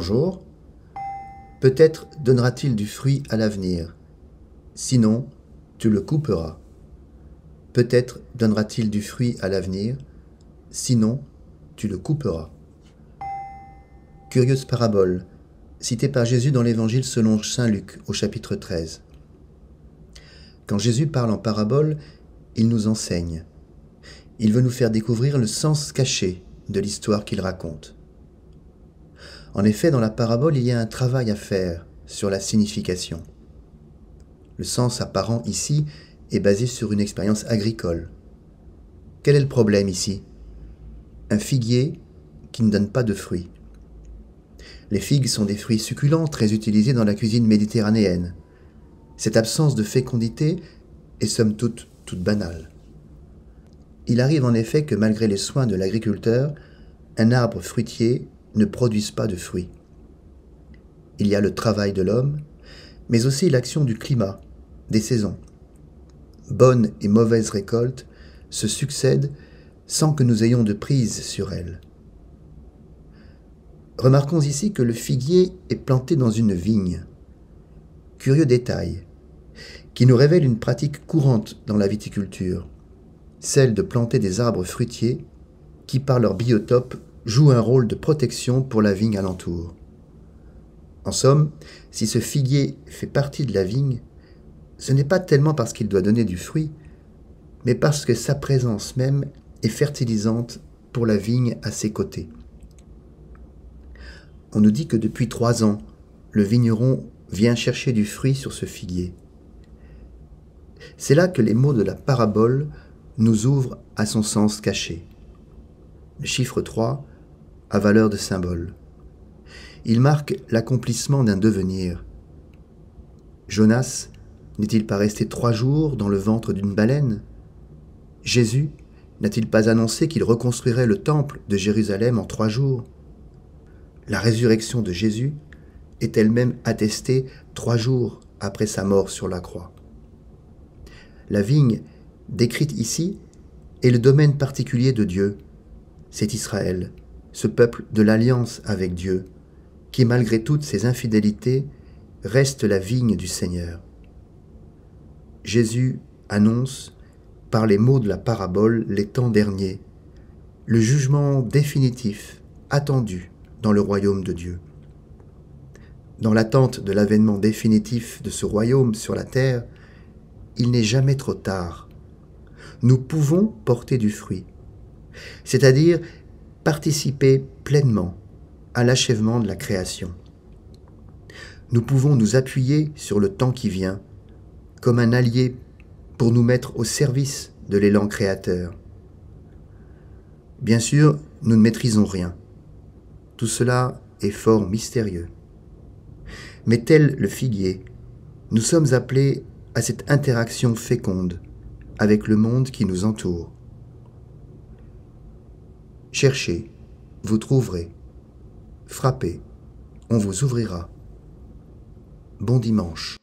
Bonjour. Peut-être donnera-t-il du fruit à l'avenir. Sinon, tu le couperas. Peut-être donnera-t-il du fruit à l'avenir. Sinon, tu le couperas. Curieuse parabole, citée par Jésus dans l'Évangile selon saint Luc au chapitre 13. Quand Jésus parle en parabole, il nous enseigne. Il veut nous faire découvrir le sens caché de l'histoire qu'il raconte. En effet, dans la parabole, il y a un travail à faire sur la signification. Le sens apparent ici est basé sur une expérience agricole. Quel est le problème ici? Un figuier qui ne donne pas de fruits. Les figues sont des fruits succulents très utilisés dans la cuisine méditerranéenne. Cette absence de fécondité est somme toute banale. Il arrive en effet que malgré les soins de l'agriculteur, un arbre fruitier ne produise pas de fruits. Il y a le travail de l'homme, mais aussi l'action du climat, des saisons. Bonnes et mauvaises récoltes se succèdent sans que nous ayons de prise sur elles. Remarquons ici que le figuier est planté dans une vigne. Curieux détail, qui nous révèle une pratique courante dans la viticulture, celle de planter des arbres fruitiers qui, par leur biotope, jouent un rôle de protection pour la vigne alentour. En somme, si ce figuier fait partie de la vigne, ce n'est pas tellement parce qu'il doit donner du fruit, mais parce que sa présence même est fertilisante pour la vigne à ses côtés. On nous dit que depuis 3 ans, le vigneron vient chercher du fruit sur ce figuier. C'est là que les mots de la parabole nous ouvrent à son sens caché. Le chiffre 3 a valeur de symbole. Il marque l'accomplissement d'un devenir. Jonas n'est-il pas resté 3 jours dans le ventre d'une baleine? Jésus n'a-t-il pas annoncé qu'il reconstruirait le temple de Jérusalem en 3 jours? La résurrection de Jésus est elle-même attestée 3 jours après sa mort sur la croix. La vigne, décrite ici, est le domaine particulier de Dieu. C'est Israël, ce peuple de l'alliance avec Dieu, qui malgré toutes ses infidélités, reste la vigne du Seigneur. Jésus annonce, par les mots de la parabole, les temps derniers, le jugement définitif, attendu dans le royaume de Dieu. Dans l'attente de l'avènement définitif de ce royaume sur la terre, il n'est jamais trop tard. Nous pouvons porter du fruit, c'est-à-dire participer pleinement à l'achèvement de la création. Nous pouvons nous appuyer sur le temps qui vient, comme un allié pour nous mettre au service de l'élan créateur. Bien sûr, nous ne maîtrisons rien. Tout cela est fort mystérieux. Mais tel le figuier, nous sommes appelés à cette interaction féconde avec le monde qui nous entoure. Cherchez, vous trouverez. Frappez, on vous ouvrira. Bon dimanche.